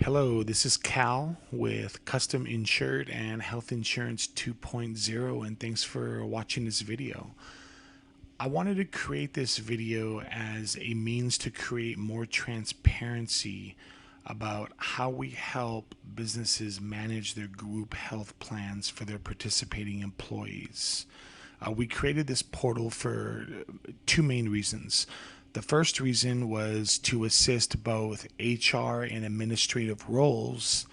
Hello, this is Cal with Custom Insured and Health Insurance 2.0, and thanks for watching this video. I wanted to create this video as a means to create more transparency about how we help businesses manage their group health plans for their participating employees. We created this portal for two main reasons. The first reason was to assist both HR and administrative roles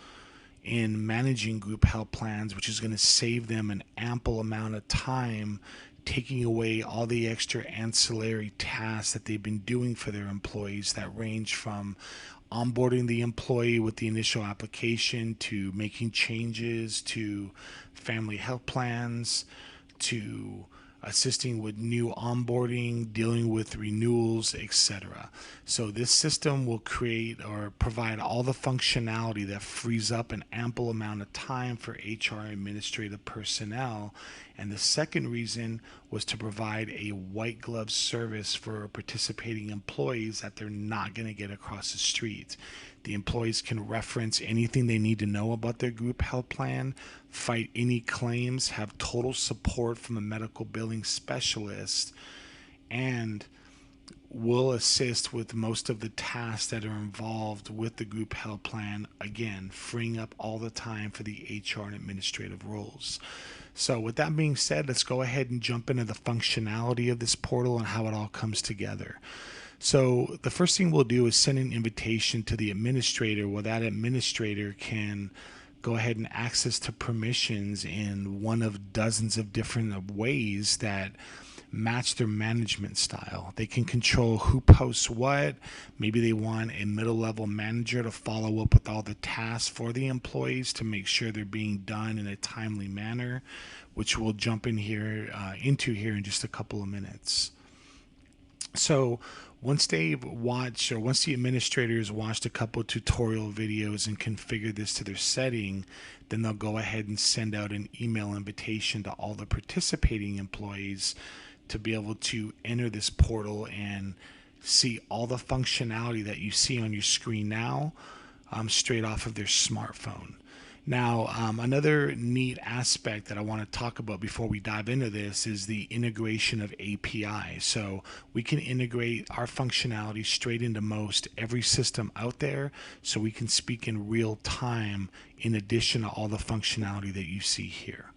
in managing group health plans, which is going to save them an ample amount of time, taking away all the extra ancillary tasks that they've been doing for their employees that range from onboarding the employee with the initial application to making changes to family health plans to assisting with new onboarding, dealing with renewals, etc. So this system will create or provide all the functionality that frees up an ample amount of time for HR administrative personnel. And the second reason was to provide a white glove service for participating employees that they're not going to get across the street. The employees can reference anything they need to know about their group health plan, fight any claims, have total support from a medical billing specialist, and will assist with most of the tasks that are involved with the group health plan, again, freeing up all the time for the HR and administrative roles. So with that being said, let's go ahead and jump into the functionality of this portal and how it all comes together. So the first thing we'll do is send an invitation to the administrator where that administrator can go ahead and access to permissions in one of dozens of different ways that match their management style. They can control who posts what. Maybe they want a middle level manager to follow up with all the tasks for the employees to make sure they're being done in a timely manner, which we'll jump in here into here in just a couple of minutes. So once they've watched, or once the administrators watched a couple tutorial videos and configured this to their setting, then they'll go ahead and send out an email invitation to all the participating employees to be able to enter this portal and see all the functionality that you see on your screen now straight off of their smartphone. Now, another neat aspect that I want to talk about before we dive into this is the integration of API. So we can integrate our functionality straight into most every system out there, so we can speak in real time in addition to all the functionality that you see here.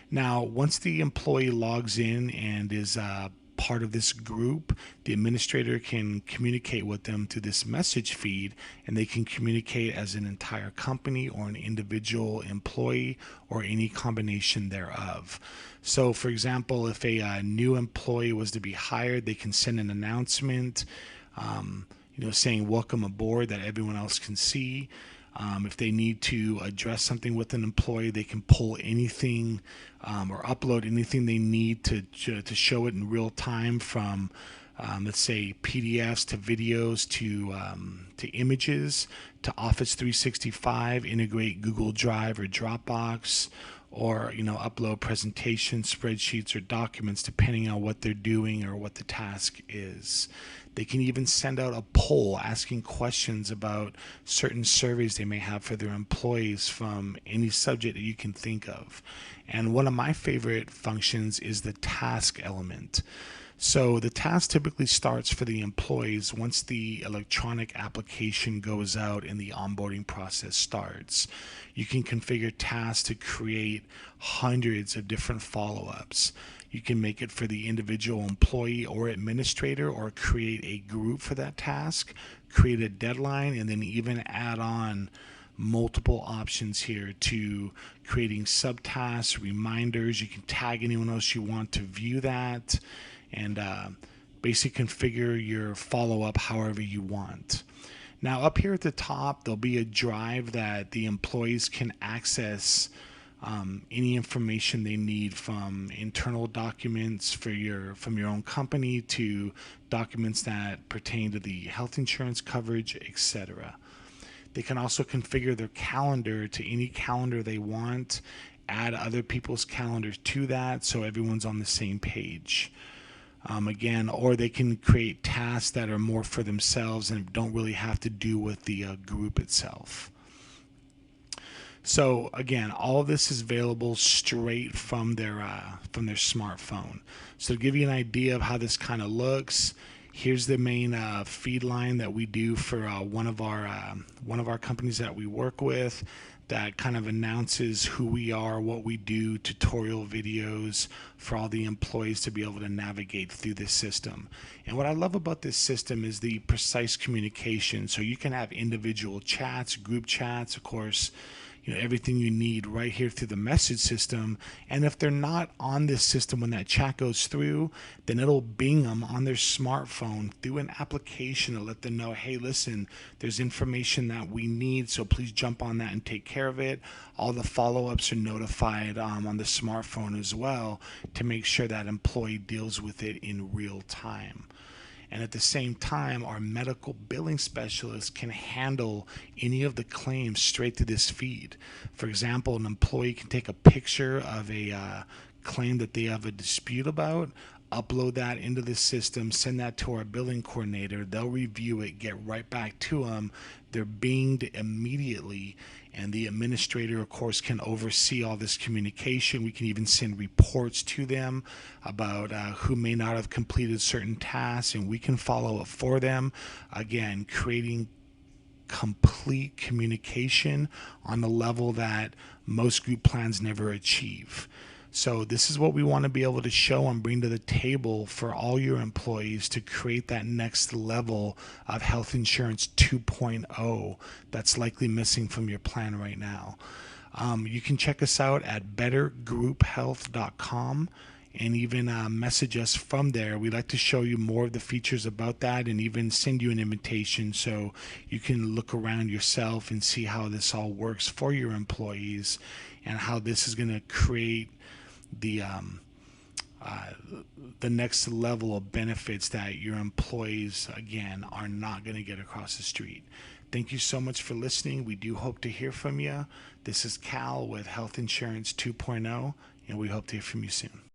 Now, once the employee logs in and is part of this group, the administrator can communicate with them through this message feed, and they can communicate as an entire company or an individual employee or any combination thereof. So for example, if a new employee was to be hired, they can send an announcement saying welcome aboard that everyone else can see. If they need to address something with an employee, they can pull anything or upload anything they need to show it in real time, from let's say PDFs to videos to images to Office 365, integrate Google Drive or Dropbox, or upload presentations, spreadsheets, or documents depending on what they're doing or what the task is. They can even send out a poll asking questions about certain surveys they may have for their employees from any subject that you can think of. And one of my favorite functions is the task element. So the task typically starts for the employees once the electronic application goes out and the onboarding process starts. You can configure tasks to create hundreds of different follow-ups. You can make it for the individual employee or administrator, or create a group for that task, create a deadline, and then even add on multiple options here to creating subtasks, reminders. You can tag anyone else you want to view that, and basically configure your follow-up however you want. Now up here at the top, there'll be a drive that the employees can access any information they need, from internal documents from your own company to documents that pertain to the health insurance coverage, etc. They can also configure their calendar to any calendar they want, add other people's calendars to that so everyone's on the same page. Again, or they can create tasks that are more for themselves and don't really have to do with the group itself. So again, all of this is available straight from their smartphone. So to give you an idea of how this kind of looks, here's the main feed line that we do for one of our companies that we work with, that kind of announces who we are, what we do, tutorial videos for all the employees to be able to navigate through this system. And what I love about this system is the precise communication. So you can have individual chats, group chats, of course, everything you need right here through the message system. And if they're not on this system when that chat goes through, then it'll bing them on their smartphone through an application to let them know, hey, listen, there's information that we need, so please jump on that and take care of it. All the follow-ups are notified on the smartphone as well, to make sure that employee deals with it in real time. And at the same time, our medical billing specialists can handle any of the claims straight to this feed. For example, an employee can take a picture of a claim that they have a dispute about, upload that into the system, send that to our billing coordinator. They'll review it, get right back to them. They're binged immediately, and the administrator, of course, can oversee all this communication. We can even send reports to them about who may not have completed certain tasks, and we can follow up for them. Again, creating complete communication on a level that most group plans never achieve. So this is what we want to be able to show and bring to the table for all your employees to create that next level of health insurance 2.0 that's likely missing from your plan right now. You can check us out at bettergrouphealth.com and even message us from there. We'd like to show you more of the features about that, and even send you an invitation so you can look around yourself and see how this all works for your employees, and how this is going to create the next level of benefits that your employees, again, are not going to get across the street. Thank you so much for listening. We do hope to hear from you. This is Cal with Health Insurance 2.0, and we hope to hear from you soon.